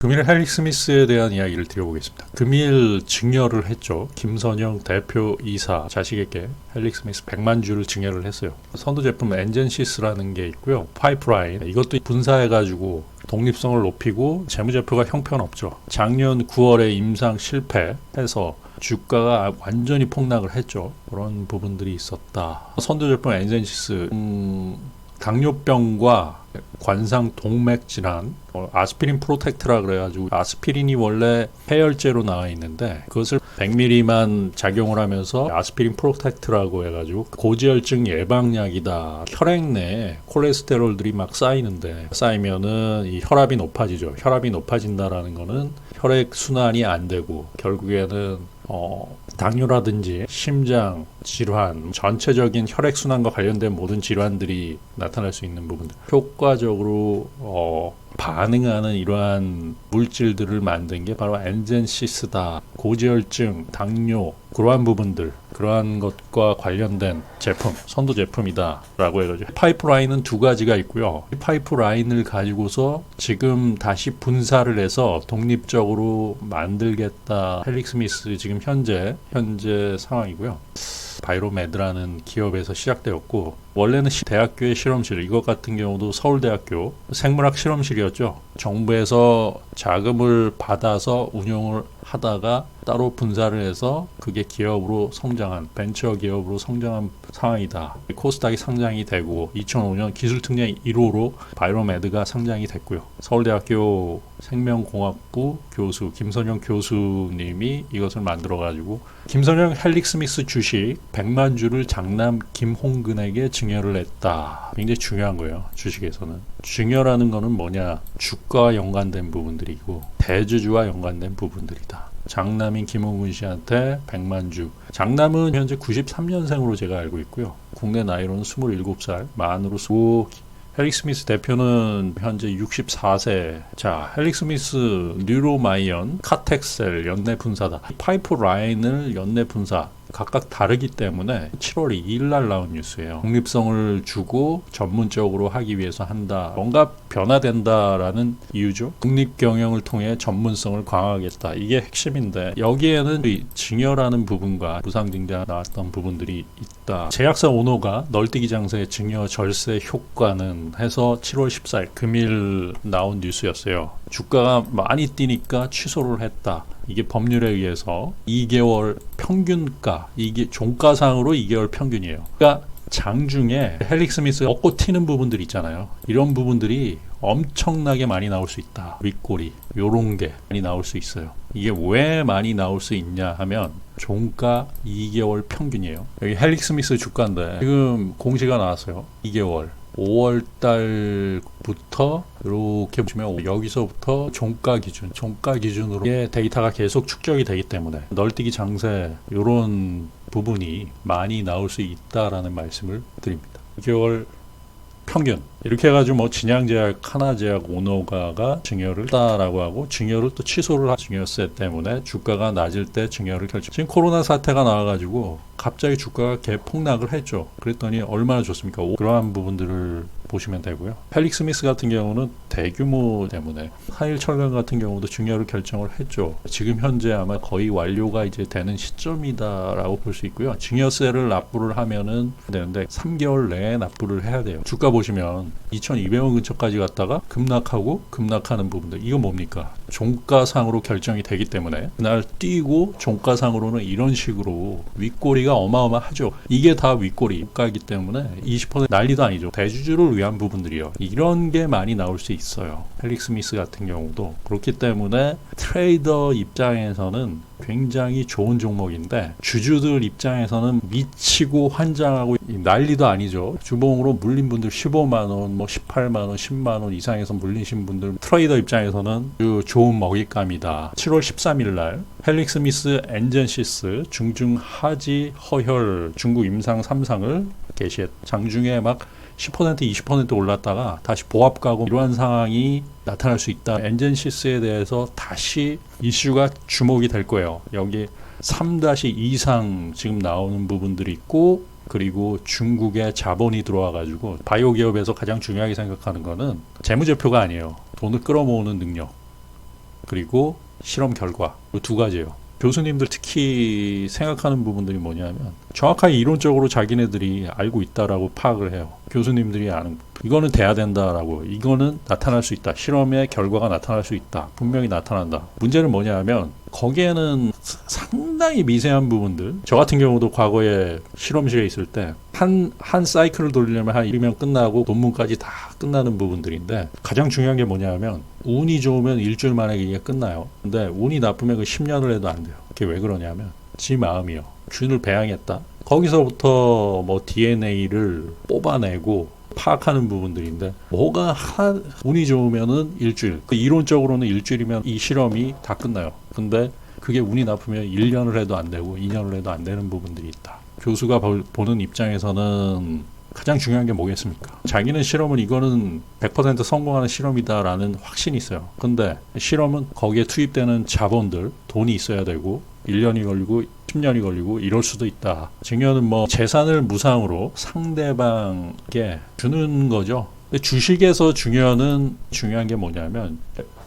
금일 헬릭스미스에 대한 이야기를 드려보겠습니다. 금일 증여를 했죠. 김선영 대표이사 자식에게 헬릭스미스 100만 주를 증여를 했어요. 선도 제품 엔젠시스라는 게 있고요. 파이프라인, 이것도 분사해가지고 독립성을 높이고 재무제표가 형편없죠. 작년 9월에 임상 실패해서 주가가 완전히 폭락을 했죠. 그런 부분들이 있었다. 선도 제품 엔젠시스, 당뇨병과 관상 동맥 질환, 아스피린 프로텍트라 그래가지고 아스피린이 원래 해열제로 나와 있는데 그것을 100ml만 작용을 하면서 아스피린 프로텍트라고 해가지고 고지혈증 예방약이다. 혈액 내에 콜레스테롤들이 막 쌓이면은 이 혈압이 높아지죠. 혈압이 높아진다라는 거는 혈액 순환이 안 되고 결국에는 당뇨라든지 심장 질환, 전체적인 혈액순환과 관련된 모든 질환들이 나타날 수 있는 부분들, 효과적으로 반응하는 이러한 물질들을 만든 게 바로 엔젠시스다. 고지혈증, 당뇨, 그러한 부분들, 그러한 것과 관련된 제품, 선도 제품이다 라고 해가지고 파이프라인은 두 가지가 있고요. 이 파이프라인을 가지고서 지금 다시 분사를 해서 독립적으로 만들겠다. 헬릭스미스 지금 현재 상황이고요. 바이로메드라는 기업에서 시작되었고, 원래는 대학교의 실험실, 이것 같은 경우도 서울대학교 생물학 실험실이었죠. 정부에서 자금을 받아서 운영을 하다가 따로 분사를 해서 그게 기업으로 성장한, 벤처 기업으로 성장한 상황이다. 코스닥이 상장이 되고 2005년 기술특례 1호로 바이로메드가 상장이 됐고요. 서울대학교 생명공학부 교수 김선영 교수님이 이것을 만들어가지고 김선영 헬릭스미스 주식 100만 주를 장남 김홍근에게 증여를 했다. 굉장히 중요한 거예요. 주식에서는. 증여라는 거는 뭐냐? 주가와 연관된 부분들이고 대주주와 연관된 부분들이다. 장남인 김홍근 씨한테 100만 주. 장남은 현재 93년생으로 제가 알고 있고요. 국내 나이로는 27살, 만으로 쓰고 헬릭스미스 대표는 현재 64세. 자, 헬릭스미스 뉴로마이언, 카텍셀 연내 분사다. 파이프라인을 연내 분사. 각각 다르기 때문에 7월 2일 날 나온 뉴스예요. 독립성을 주고 전문적으로 하기 위해서 한다. 뭔가 변화된다라는 이유죠. 독립 경영을 통해 전문성을 강화하겠다. 이게 핵심인데 여기에는 증여라는 부분과 부상증자 나왔던 부분들이 있다. 제약사 오노가 널뛰기 장세의 증여 절세 효과는 해서 7월 14일 금일 나온 뉴스였어요. 주가가 많이 뛰니까 취소를 했다. 이게 법률에 의해서 2개월 평균가, 이게 종가상으로 2개월 평균이에요. 그러니까 장중에 헬릭스미스 얻고 튀는 부분들 있잖아요. 이런 부분들이 엄청나게 많이 나올 수 있다. 윗꼬리, 요런 게 많이 나올 수 있어요. 이게 왜 많이 나올 수 있냐 하면 종가 2개월 평균이에요. 여기 헬릭스미스 주가인데 지금 공시가 나왔어요. 2개월. 5월 달부터 이렇게 보시면 여기서부터 종가 기준으로 데이터가 계속 축적이 되기 때문에 널뛰기 장세 이런 부분이 많이 나올 수 있다라는 말씀을 드립니다. 6개월 평균 이렇게 해가지고 뭐 진양제약, 하나제약, 오노가가 증여를 했다라고 하고 증여를 또 취소를 한 증여세 때문에 주가가 낮을 때 증여를 결정. 지금 코로나 사태가 나와가지고 갑자기 주가가 개폭락을 했죠. 그랬더니 얼마나 좋습니까? 그러한 부분들을 보시면 되고요. 헬릭스미스 같은 경우는 대규모 때문에 한일철강 같은 경우도 증여를 결정을 했죠. 지금 현재 아마 거의 완료가 이제 되는 시점이다라고 볼 수 있고요. 증여세를 납부를 하면은 되는데 3개월 내에 납부를 해야 돼요. 주가 보시면 2,200원 근처까지 갔다가 급락하는 부분들. 이거 뭡니까? 종가상으로 결정이 되기 때문에 그날 뛰고 종가상으로는 이런 식으로 윗꼬리가 어마어마하죠. 이게 다 윗꼬리 가기 때문에 20% 난리도 아니죠. 대주주를 위한 부분들이요. 이런 게 많이 나올 수 있어요. 헬릭스미스 같은 경우도. 그렇기 때문에 트레이더 입장에서는 굉장히 좋은 종목인데 주주들 입장에서는 미치고 환장하고 난리도 아니죠. 주봉으로 물린 분들 15만원, 뭐 18만원, 10만원 이상에서 물리신 분들, 트레이더 입장에서는 좋은 먹잇감이다. 7월 13일 날 헬릭스미스 엔젠시스 중증하지 허혈 중국 임상 3상을 게시했. 장중에 막 10% 20% 올랐다가 다시 보합 가고 이러한 상황이 나타날 수 있다. 엔젠시스에 대해서 다시 이슈가 주목이 될 거예요. 여기 3-2상 지금 나오는 부분들이 있고 그리고 중국의 자본이 들어와 가지고 바이오 기업에서 가장 중요하게 생각하는 거는 재무제표가 아니에요. 돈을 끌어모으는 능력. 그리고 실험 결과 이 두 가지예요. 교수님들 특히 생각하는 부분들이 뭐냐면 정확하게 이론적으로 자기네들이 알고 있다라고 파악을 해요. 교수님들이 아는 이거는 돼야 된다라고, 이거는 나타날 수 있다, 실험의 결과가 나타날 수 있다, 분명히 나타난다. 문제는 뭐냐면 거기에는 상당히 미세한 부분들, 저 같은 경우도 과거에 실험실에 있을 때 한 사이클을 돌리려면 한 1이면 끝나고 논문까지 다 끝나는 부분들인데, 가장 중요한 게 뭐냐면 운이 좋으면 일주일 만에 이게 끝나요. 근데 운이 나쁘면 그 10년을 해도 안 돼요. 그게 왜 그러냐면 지 마음이요. 균을 배양했다. 거기서부터 뭐 DNA를 뽑아내고 파악하는 부분들인데, 뭐가 운이 좋으면은 일주일, 이론적으로는 일주일이면 이 실험이 다 끝나요. 근데 그게 운이 나쁘면 1년을 해도 안 되고 2년을 해도 안 되는 부분들이 있다. 교수가 보는 입장에서는 가장 중요한 게 뭐겠습니까? 자기는 실험은 이거는 100% 성공하는 실험이다라는 확신이 있어요. 근데 실험은 거기에 투입되는 자본들, 돈이 있어야 되고 1년이 걸리고 10년이 걸리고 이럴 수도 있다. 증여는 뭐 재산을 무상으로 상대방에게 주는 거죠. 근데 주식에서 증여는 중요한 게 뭐냐면,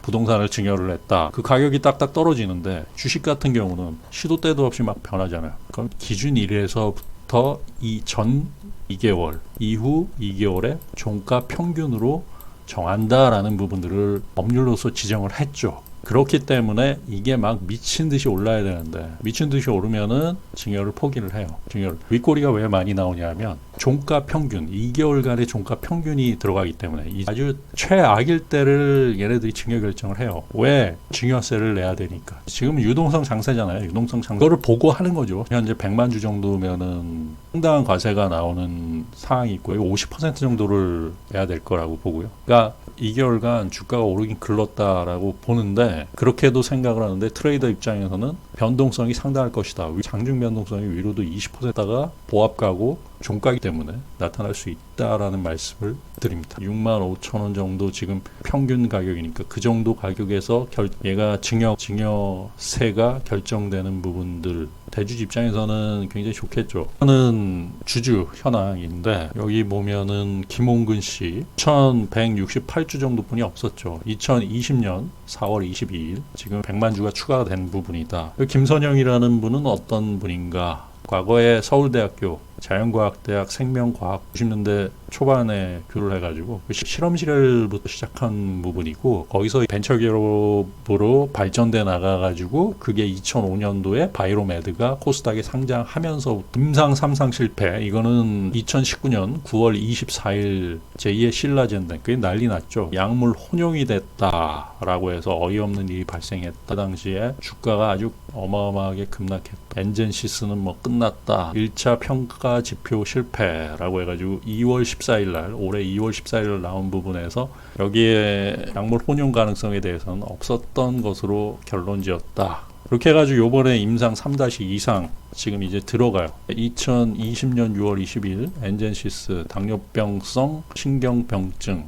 부동산을 증여를 했다. 그 가격이 딱딱 떨어지는데 주식 같은 경우는 시도 때도 없이 막 변하잖아요. 그럼 기준 1에서부터 이 전 2개월, 이후 2개월의 종가 평균으로 정한다라는 부분들을 법률로서 지정을 했죠. 그렇기 때문에 이게 막 미친 듯이 올라야 되는데, 미친 듯이 오르면은 증여를 포기를 해요. 증여를. 윗꼬리가 왜 많이 나오냐면 종가 평균, 2개월간의 종가 평균이 들어가기 때문에 이 아주 최악일 때를 얘네들이 증여 결정을 해요. 왜? 증여세를 내야 되니까. 지금 유동성 장세잖아요. 유동성 장세. 그거를 보고 하는 거죠. 현재 100만 주 정도면은 상당한 과세가 나오는 상황이 있고요. 50% 정도를 내야 될 거라고 보고요. 그러니까 2개월간 주가가 오르긴 글렀다라고 보는데, 그렇게도 생각을 하는데 트레이더 입장에서는 변동성이 상당할 것이다. 장중 변동성이 위로도 20%가 보합가고 종가이기 때문에 나타날 수 있다라는 말씀을 드립니다. 65,000원 정도 지금 평균 가격이니까 그 정도 가격에서 얘가 증여세가 결정되는 부분들, 대주주 입장에서는 굉장히 좋겠죠. 저는 주주 현황인데 여기 보면은 김홍근 씨 1168주 정도 분이 없었죠. 2020년 4월 22일 지금 100만 주가 추가가 된 부분이다. 김선영이라는 분은 어떤 분인가? 과거에 서울대학교 자연과학대학 생명과학 90년대 초반에 교류를 해가지고 실험실부터 시작한 부분이고, 거기서 벤처기업으로 발전돼 나가가지고 그게 2005년도에 바이로메드가 코스닥에 상장하면서 임상 3상 실패. 이거는 2019년 9월 24일 제2의 신라젠데 그게 난리 났죠. 약물 혼용이 됐다라고 해서 어이없는 일이 발생했다. 그 당시에 주가가 아주 어마어마하게 급락했다. 엔젠시스는 뭐 끝났다. 1차 평가 지표 실패라고 해가지고 2월 14일 날, 올해 2월 14일 날 나온 부분에서 여기에 약물 혼용 가능성에 대해서는 없었던 것으로 결론지었다. 그렇게 해가지고 요번에 임상 3-2상 지금 이제 들어가요. 2020년 6월 20일 엔젠시스 당뇨병성 신경병증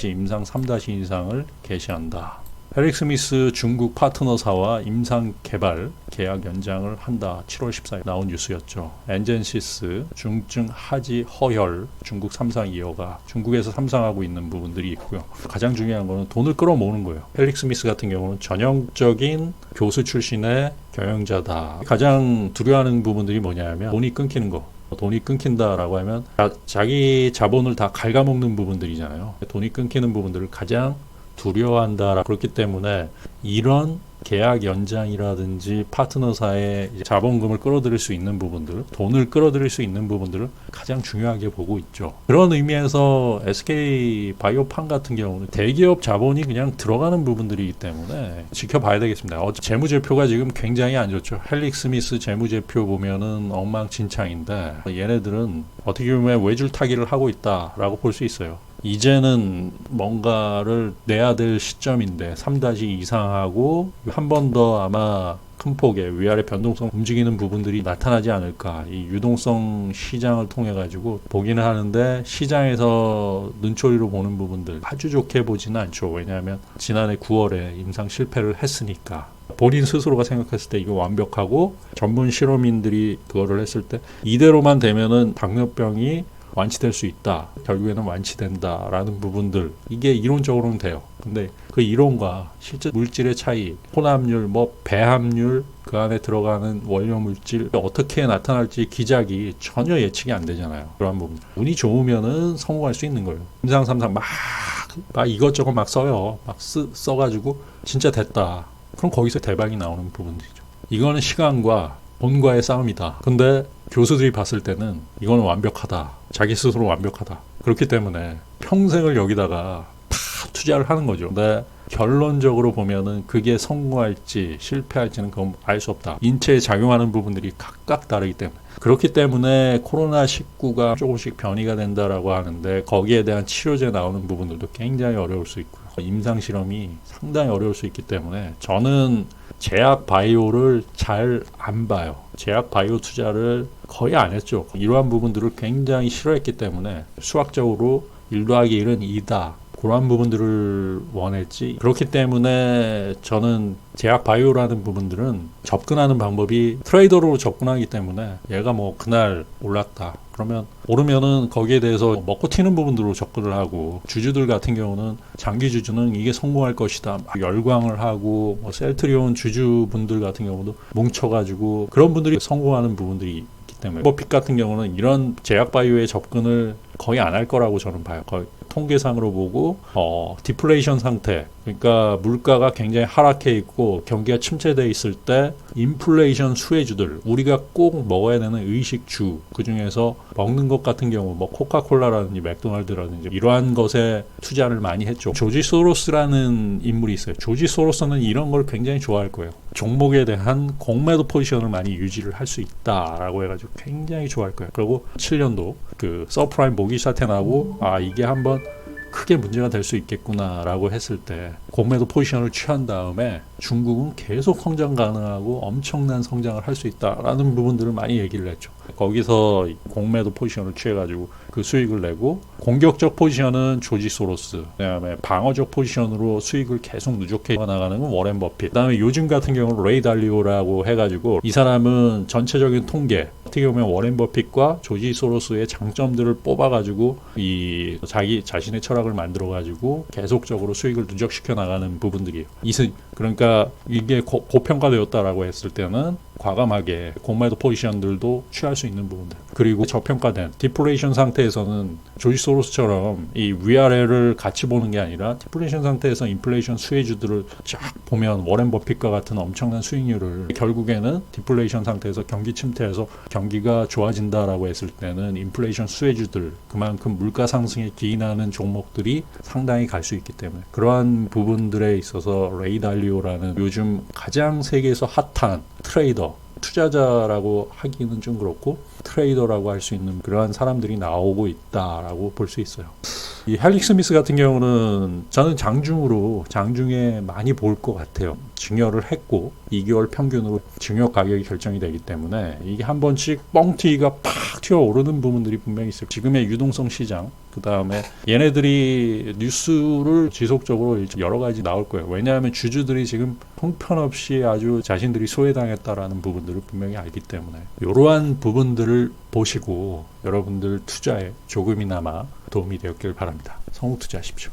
임상 3-2상을 개시한다. 헬릭 스미스 중국 파트너사와 임상 개발 계약 연장을 한다. 7월 14일 나온 뉴스였죠. 엔젠시스 중증 하지 허혈 중국 3상 2호가 중국에서 3상하고 있는 부분들이 있고요. 가장 중요한 거는 돈을 끌어모으는 거예요. 헬릭 스미스 같은 경우는 전형적인 교수 출신의 경영자다. 가장 두려워하는 부분들이 뭐냐면 돈이 끊기는 거. 돈이 끊긴다라고 하면 자기 자본을 다 갉아먹는 부분들이잖아요. 돈이 끊기는 부분들을 가장 두려워한다. 그렇기 때문에 이런 계약 연장이라든지 파트너사의 자본금을 끌어들일 수 있는 부분들, 돈을 끌어들일 수 있는 부분들을 가장 중요하게 보고 있죠. 그런 의미에서 SK 바이오팜 같은 경우는 대기업 자본이 그냥 들어가는 부분들이기 때문에 지켜봐야 되겠습니다. 재무제표가 지금 굉장히 안 좋죠. 헬릭 스미스 재무제표 보면은 엉망진창인데 얘네들은 어떻게 보면 외줄타기를 하고 있다라고 볼 수 있어요. 이제는 뭔가를 내야 될 시점인데 3-2상하고 한 번 더 아마 큰 폭의 위아래 변동성 움직이는 부분들이 나타나지 않을까. 이 유동성 시장을 통해 가지고 보기는 하는데 시장에서 눈초리로 보는 부분들 아주 좋게 보지는 않죠. 왜냐하면 지난해 9월에 임상 실패를 했으니까. 본인 스스로가 생각했을 때 이거 완벽하고 전문 실험인들이 그거를 했을 때 이대로만 되면은 당뇨병이 완치될 수 있다. 결국에는 완치된다라는 부분들 이게 이론적으로는 돼요. 근데 그 이론과 실제 물질의 차이, 혼합률, 뭐 배합률, 그 안에 들어가는 원료 물질 어떻게 나타날지 기작이 전혀 예측이 안 되잖아요. 그런 부분. 운이 좋으면은 성공할 수 있는 거예요. 임상 3상 막 이것저것 막 써요. 막 써가지고 진짜 됐다. 그럼 거기서 대박이 나오는 부분들이죠. 이거는 시간과 돈과의 싸움이다. 근데 교수들이 봤을 때는 이거는 완벽하다. 자기 스스로 완벽하다. 그렇기 때문에 평생을 여기다가 다 투자를 하는 거죠. 근데 결론적으로 보면은 그게 성공할지 실패할지는 그건 알 수 없다. 인체에 작용하는 부분들이 각각 다르기 때문에. 그렇기 때문에 코로나19가 조금씩 변이가 된다라고 하는데 거기에 대한 치료제 나오는 부분들도 굉장히 어려울 수 있고요. 임상실험이 상당히 어려울 수 있기 때문에 저는 제약 바이오를 잘 안 봐요. 제약 바이오 투자를 거의 안 했죠. 이러한 부분들을 굉장히 싫어했기 때문에 수학적으로 1 더하기 1은 2다. 그러한 부분들을 원했지. 그렇기 때문에 저는 제약 바이오라는 부분들은 접근하는 방법이 트레이더로 접근하기 때문에 얘가 뭐 그날 올랐다. 그러면 오르면은 거기에 대해서 먹고 튀는 부분들로 접근을 하고 주주들 같은 경우는 장기 주주는 이게 성공할 것이다. 막 열광을 하고 뭐 셀트리온 주주분들 같은 경우도 뭉쳐가지고 그런 분들이 성공하는 부분들이 있기 때문에 버핏 같은 경우는 이런 제약 바이오에 접근을 거의 안 할 거라고 저는 봐요. 거의 통계상으로 보고 디플레이션 상태, 그러니까 물가가 굉장히 하락해 있고 경기가 침체돼 있을 때 인플레이션 수혜주들, 우리가 꼭 먹어야 되는 의식주, 그중에서 먹는 것 같은 경우 뭐 코카콜라라든지 맥도날드라든지 이러한 것에 투자를 많이 했죠. 조지 소로스라는 인물이 있어요. 조지 소로스는 이런 걸 굉장히 좋아할 거예요. 종목에 대한 공매도 포지션을 많이 유지를 할 수 있다라고 해가지고 굉장히 좋아할 거예요. 그리고 7년도 그 서프라임 모기 사태 나고 이게 한번 크게 문제가 될 수 있겠구나라고 했을 때 공매도 포지션을 취한 다음에 중국은 계속 성장 가능하고 엄청난 성장을 할 수 있다라는 부분들을 많이 얘기를 했죠. 거기서 공매도 포지션을 취해가지고 그 수익을 내고 공격적 포지션은 조지 소로스, 그다음에 방어적 포지션으로 수익을 계속 누적해 나가는 건 워렌 버핏, 그다음에 요즘 같은 경우는 레이 달리오라고 해가지고 이 사람은 전체적인 통계 어떻게 보면 워렌 버핏과 조지 소로스의 장점들을 뽑아가지고 이 자기 자신의 철학을 만들어가지고 계속적으로 수익을 누적시켜 나가는 부분들이에요. 그러니까 이게 고평가되었다라고 했을 때는 과감하게 공매도 포지션들도 취할 수 있는 부분들, 그리고 저평가된 디플레이션 상태에서는 조지 소로스처럼 이 위아래를 같이 보는 게 아니라 디플레이션 상태에서 인플레이션 수혜주들을 쫙 보면 워렌 버핏과 같은 엄청난 수익률을, 결국에는 디플레이션 상태에서 경기 침체에서 경기가 좋아진다라고 했을 때는 인플레이션 수혜주들, 그만큼 물가 상승에 기인하는 종목들이 상당히 갈 수 있기 때문에 그러한 부분들에 있어서 레이 달리오라는 요즘 가장 세계에서 핫한 트레이더, 투자자라고 하기는 좀 그렇고 트레이더라고 할 수 있는 그러한 사람들이 나오고 있다라고 볼 수 있어요. 이 헬릭 스미스 같은 경우는 저는 장중에 많이 볼 것 같아요. 증여를 했고 2개월 평균으로 증여 가격이 결정이 되기 때문에 이게 한 번씩 뻥튀기가 팍 튀어오르는 부분들이 분명히 있어요. 지금의 유동성 시장, 그 다음에 얘네들이 뉴스를 지속적으로 여러 가지 나올 거예요. 왜냐하면 주주들이 지금 형편없이 아주 자신들이 소외당했다라는 부분들을 분명히 알기 때문에 이러한 부분들을 보시고 여러분들 투자에 조금이나마 도움이 되었길 바랍니다. 성우 투자하십시오.